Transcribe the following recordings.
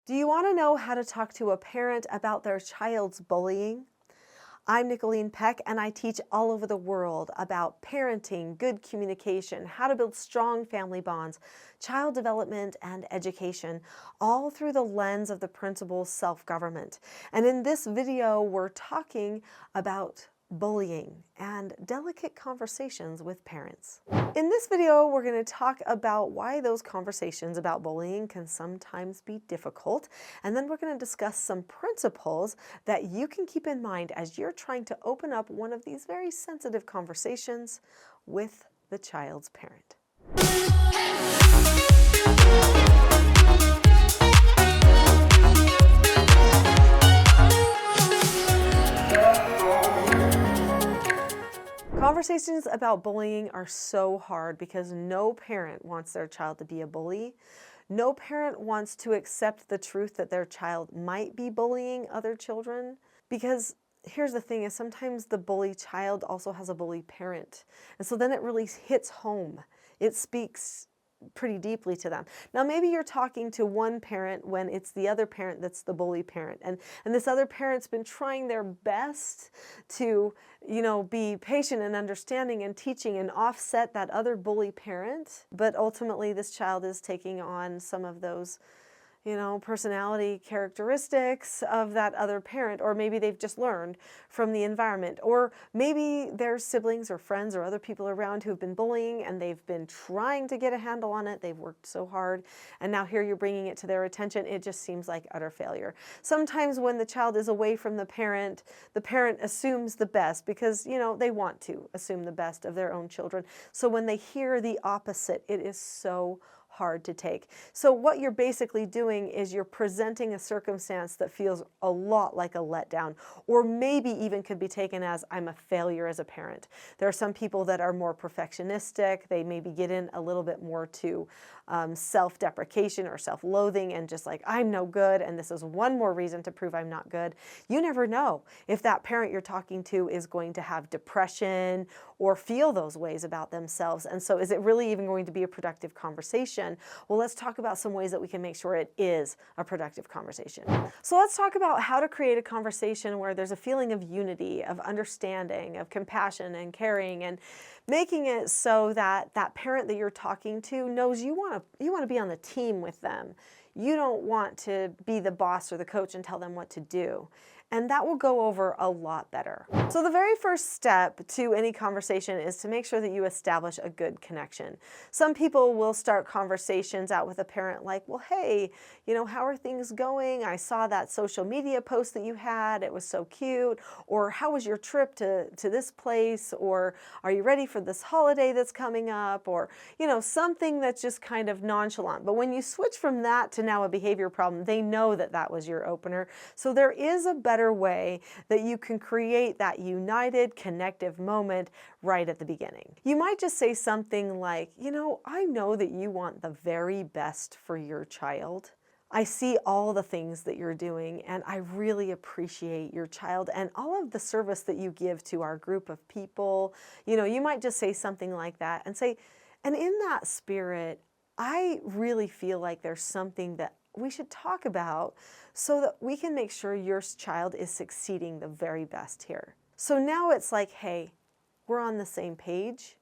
Do you want to know how to talk to a parent about their child's bullying? I'm Nicholeen Peck, and I teach all over the world about parenting, good communication, how to build strong family bonds, child development, and education, all through the lens of the principle self-government. And in this video, we're talking about bullying and delicate conversations with parents. In this video, we're going to talk about why those conversations about bullying can sometimes be difficult, and then we're going to discuss some principles that you can keep in mind as you're trying to open up one of these very sensitive conversations with the child's parent. Conversations about bullying are so hard because no parent wants their child to be a bully. No parent wants to accept the truth that their child might be bullying other children, because here's the thing is sometimes the bully child also has a bully parent. And so then it really hits home. It speaks pretty deeply to them. Now, maybe you're talking to one parent when it's the other parent that's the bully parent. And this other parent's been trying their best to, be patient and understanding and teaching and offset that other bully parent. But ultimately, this child is taking on some of those personality characteristics of that other parent, or maybe they've just learned from the environment, or maybe there's siblings or friends or other people around who've been bullying and they've been trying to get a handle on it. They've worked so hard, and now here you're bringing it to their attention. It just seems like utter failure. Sometimes when the child is away from the parent assumes the best because, they want to assume the best of their own children. So when they hear the opposite, it is so hard to take. So what you're basically doing is you're presenting a circumstance that feels a lot like a letdown, or maybe even could be taken as I'm a failure as a parent. There are some people that are more perfectionistic. They maybe get in a little bit more to self-deprecation or self-loathing and just like, I'm no good, and this is one more reason to prove I'm not good. You never know if that parent you're talking to is going to have depression or feel those ways about themselves. And so is it really even going to be a productive conversation? Well, let's talk about some ways that we can make sure it is a productive conversation. So let's talk about how to create a conversation where there's a feeling of unity, of understanding, of compassion and caring, and making it so that that parent that you're talking to knows you want to be on the team with them. You don't want to be the boss or the coach and tell them what to do. And that will go over a lot better. So the very first step to any conversation is to make sure that you establish a good connection. Some people will start conversations out with a parent like, well, hey, how are things going? I saw that social media post that you had. It was so cute. Or how was your trip to this place? Or are you ready for this holiday that's coming up? Or, something that's just kind of nonchalant. But when you switch from that to now a behavior problem, they know that that was your opener. So there is a better way that you can create that united, connective moment right at the beginning. You might just say something like, I know that you want the very best for your child. I see all the things that you're doing, and I really appreciate your child and all of the service that you give to our group of people. You might just say something like that and say, and in that spirit, I really feel like there's something that we should talk about so that we can make sure your child is succeeding the very best here. So now it's like, hey, we're on the same page.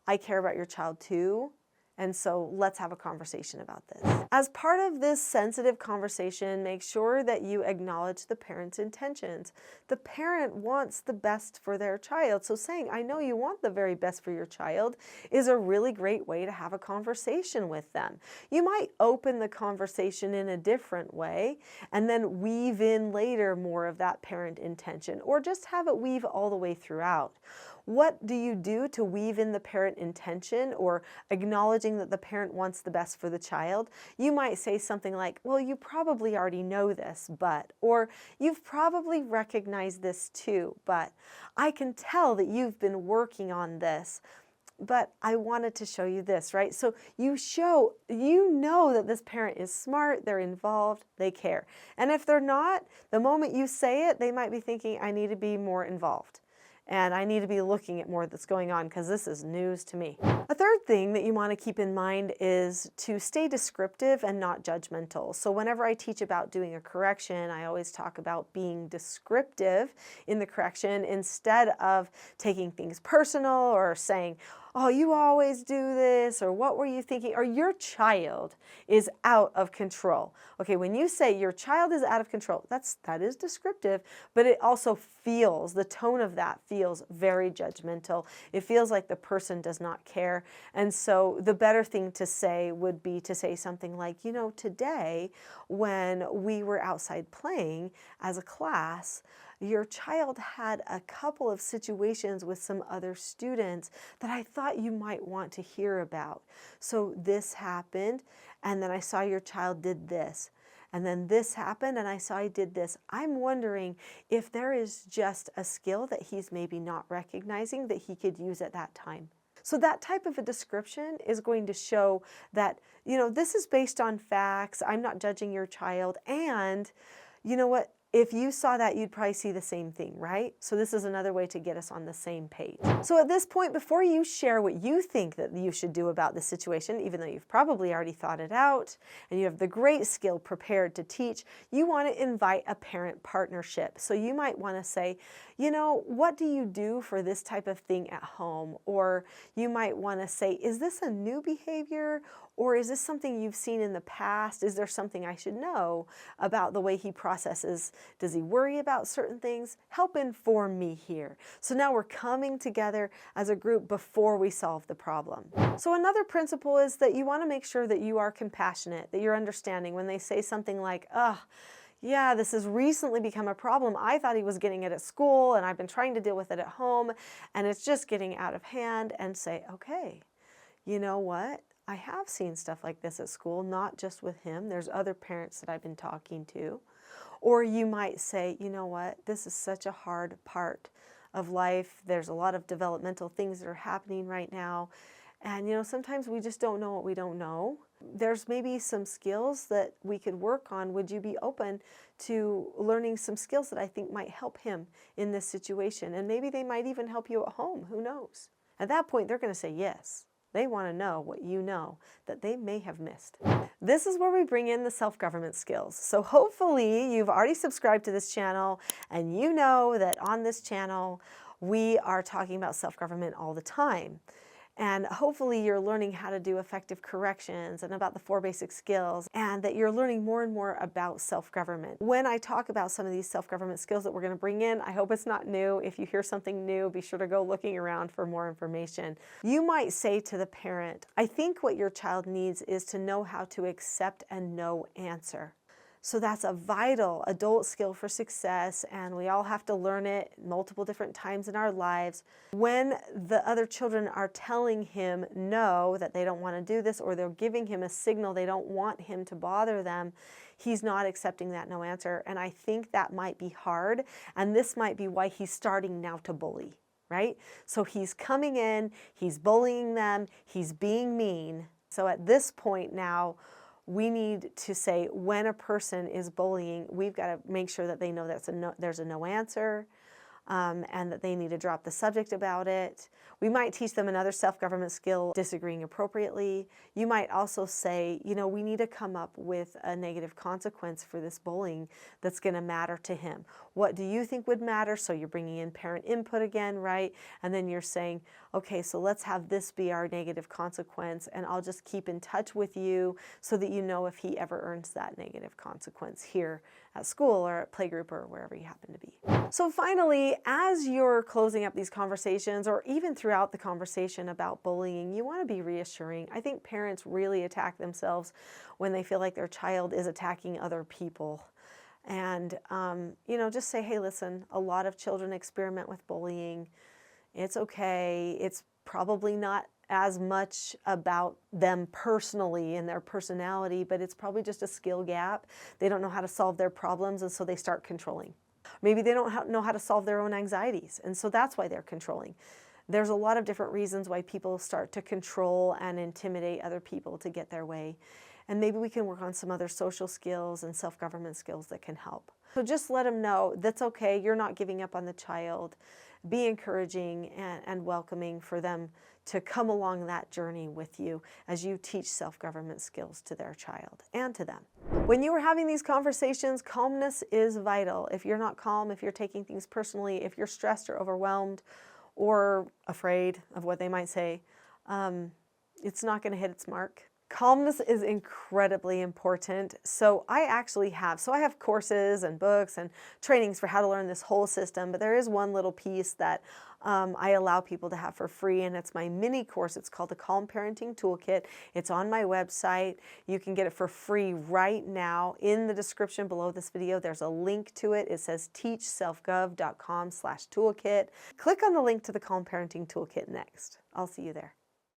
I care about your child too. And so let's have a conversation about this. As part of this sensitive conversation, make sure that you acknowledge the parent's intentions. The parent wants the best for their child. So saying, I know you want the very best for your child is a really great way to have a conversation with them. You might open the conversation in a different way and then weave in later more of that parent intention, or just have it weave all the way throughout. What do you do to weave in the parent intention or acknowledging that the parent wants the best for the child? You might say something like, well, you probably already know this, but, or you've probably recognized this too, but I can tell that you've been working on this, but I wanted to show you this, right? So you know that this parent is smart, they're involved, they care. And if they're not, the moment you say it, they might be thinking, I need to be more involved. and I need to be looking at more that's going on because this is news to me. A third thing that you want to keep in mind is to stay descriptive and not judgmental. So whenever I teach about doing a correction, I always talk about being descriptive in the correction instead of taking things personal or saying, oh, you always do this, or what were you thinking, or your child is out of control. Okay, when you say your child is out of control, that is descriptive, but it also feels, the tone of that feels very judgmental. It feels like the person does not care. And so the better thing to say would be to say something like, you know, today when we were outside playing as a class, your child had a couple of situations with some other students that I thought you might want to hear about. So this happened, and then I saw your child did this. And then this happened, and I saw I did this. I'm wondering if there is just a skill that he's maybe not recognizing that he could use at that time. So that type of a description is going to show that, you know, this is based on facts. I'm not judging your child. And you know what? If you saw that, you'd probably see the same thing, right? So this is another way to get us on the same page. So at this point, before you share what you think that you should do about the situation, even though you've probably already thought it out and you have the great skill prepared to teach, you want to invite a parent partnership. So you might want to say, you know, what do you do for this type of thing at home? Or you might want to say, is this a new behavior? Or is this something you've seen in the past? Is there something I should know about the way he processes? Does he worry about certain things? Help inform me here. So now we're coming together as a group before we solve the problem. So another principle is that you want to make sure that you are compassionate, that you're understanding when they say something like, yeah, this has recently become a problem. I thought he was getting it at school and I've been trying to deal with it at home and it's just getting out of hand, and say, okay, you know what? I have seen stuff like this at school, not just with him. There's other parents that I've been talking to. Or you might say, you know what, this is such a hard part of life. There's a lot of developmental things that are happening right now. And, you know, sometimes we just don't know what we don't know. There's maybe some skills that we could work on. Would you be open to learning some skills that I think might help him in this situation? And maybe they might even help you at home. Who knows? At that point, they're going to say yes. They want to know what you know that they may have missed. This is where we bring in the self-government skills. So hopefully you've already subscribed to this channel and you know that on this channel we are talking about self-government all the time. And hopefully you're learning how to do effective corrections and about the 4 basic skills, and that you're learning more and more about self-government. When I talk about some of these self-government skills that we're going to bring in, I hope it's not new. If you hear something new, be sure to go looking around for more information. You might say to the parent, I think what your child needs is to know how to accept a no answer. So that's a vital adult skill for success, and we all have to learn it multiple different times in our lives. When the other children are telling him no, that they don't want to do this, or they're giving him a signal they don't want him to bother them, he's not accepting that no answer. And I think that might be hard, and this might be why he's starting now to bully, right? So he's coming in, he's bullying them, he's being mean. So at this point now, we need to say when a person is bullying, we've got to make sure that they know there's a no answer, and that they need to drop the subject about it. We might teach them another self-government skill, disagreeing appropriately. You might also say, you know, we need to come up with a negative consequence for this bullying that's going to matter to him. What do you think would matter? So you're bringing in parent input again, right? And then you're saying, okay, so let's have this be our negative consequence, and I'll just keep in touch with you so that you know if he ever earns that negative consequence here at school or at playgroup or wherever you happen to be. So finally, as you're closing up these conversations, or even throughout the conversation about bullying, you want to be reassuring. I think parents really attack themselves when they feel like their child is attacking other people. And, you know, just say, hey, listen, a lot of children experiment with bullying. It's okay. It's probably not as much about them personally and their personality, but it's probably just a skill gap. They don't know how to solve their problems, and so they start controlling. Maybe they don't know how to solve their own anxieties, and so that's why they're controlling. There's a lot of different reasons why people start to control and intimidate other people to get their way. and maybe we can work on some other social skills and self-government skills that can help. So just let them know that's okay, you're not giving up on the child. Be encouraging and welcoming for them to come along that journey with you as you teach self-government skills to their child and to them. When you are having these conversations, calmness is vital. If you're not calm, if you're taking things personally, if you're stressed or overwhelmed or afraid of what they might say, it's not going to hit its mark. Calmness is incredibly important. So I have courses and books and trainings for how to learn this whole system, but there is one little piece that I allow people to have for free, and it's my mini course. It's called the Calm Parenting Toolkit. It's on my website. You can get it for free right now. In the description below this video, there's a link to it. It says teachselfgov.com/toolkit. Click on the link to the Calm Parenting Toolkit next. I'll see you there.